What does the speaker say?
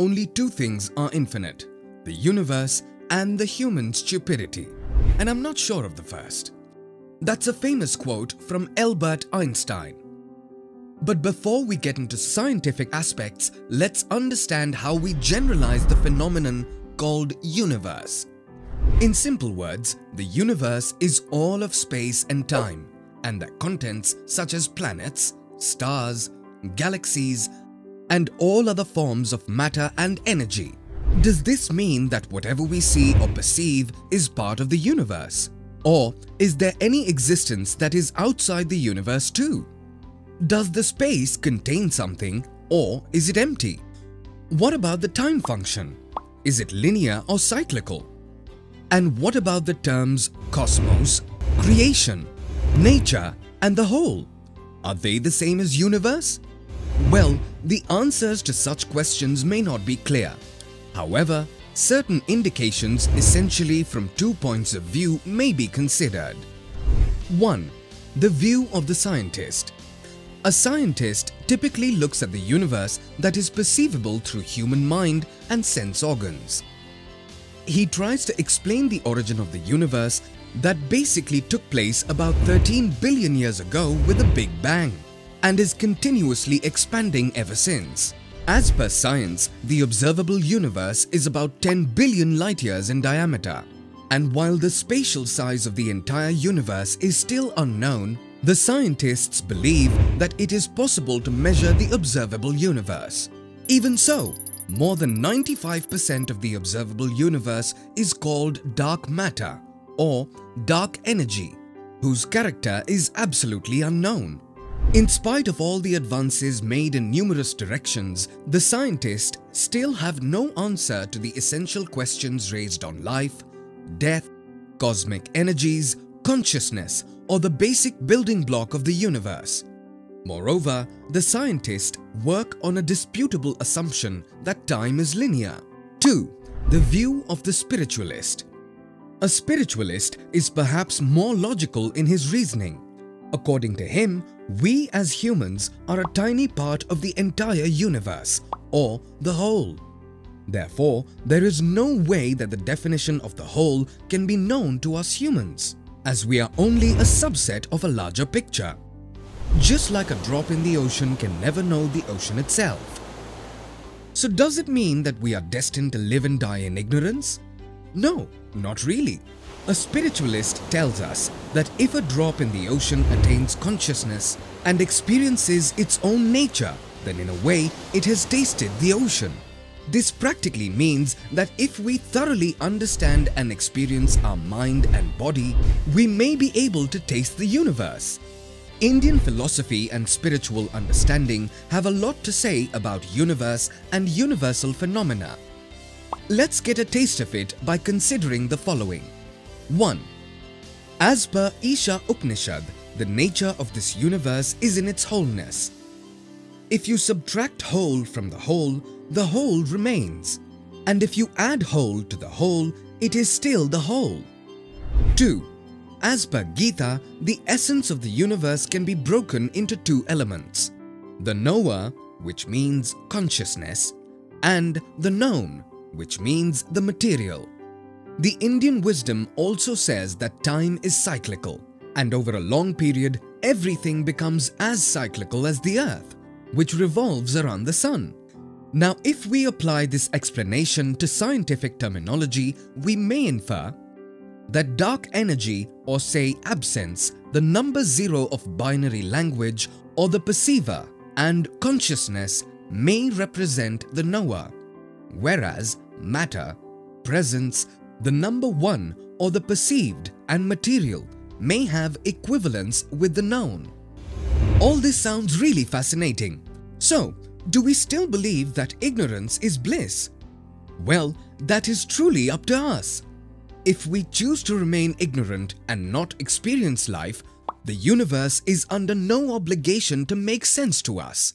only two things are infinite: the universe and the human stupidity. And I'm not sure of the first. That's a famous quote from Albert Einstein. But before we get into scientific aspects, let's understand how we generalize the phenomenon called universe. In simple words, the universe is all of space and time, and their contents such as planets, stars, galaxies, and all other forms of matter and energy. Does this mean that whatever we see or perceive is part of the universe? Or is there any existence that is outside the universe too? Does the space contain something, or is it empty? What about the time function? Is it linear or cyclical? And what about the terms cosmos, creation, nature, and the whole? Are they the same as universe? Well, the answers to such questions may not be clear. However, certain indications essentially from 2 points of view may be considered. 1. The view of the scientist. A scientist typically looks at the universe that is perceivable through human mind and sense organs. He tries to explain the origin of the universe that basically took place about 13 billion years ago with a Big Bang and is continuously expanding ever since. As per science, the observable universe is about 10 billion light years in diameter. And while the spatial size of the entire universe is still unknown, the scientists believe that it is possible to measure the observable universe. Even so, more than 95% of the observable universe is called dark matter or dark energy, whose character is absolutely unknown. In spite of all the advances made in numerous directions, the scientists still have no answer to the essential questions raised on life, death, cosmic energies, consciousness, or the basic building block of the universe. Moreover, the scientists work on a disputable assumption that time is linear. 2. The view of the spiritualist. A spiritualist is perhaps more logical in his reasoning. According to him, we as humans are a tiny part of the entire universe, or the whole. Therefore, there is no way that the definition of the whole can be known to us humans, as we are only a subset of a larger picture. Just like a drop in the ocean can never know the ocean itself. So does it mean that we are destined to live and die in ignorance? No, not really. A spiritualist tells us that if a drop in the ocean attains consciousness and experiences its own nature, then in a way it has tasted the ocean. This practically means that if we thoroughly understand and experience our mind and body, we may be able to taste the universe. Indian philosophy and spiritual understanding have a lot to say about universe and universal phenomena. Let's get a taste of it by considering the following. 1. As per Isha Upanishad, the nature of this universe is in its wholeness. If you subtract whole from the whole remains. And if you add whole to the whole, it is still the whole. 2. As per Gita, the essence of the universe can be broken into two elements: the knower, which means consciousness, and the known, which means the material. The Indian wisdom also says that time is cyclical, and over a long period, everything becomes as cyclical as the earth, which revolves around the sun. Now, if we apply this explanation to scientific terminology, we may infer that dark energy, or say absence, the number 0 of binary language, or the perceiver, and consciousness may represent the knower, whereas matter, presence, the number 1, or the perceived, and material may have equivalence with the known. All this sounds really fascinating. So, do we still believe that ignorance is bliss? Well, that is truly up to us. If we choose to remain ignorant and not experience life, the universe is under no obligation to make sense to us.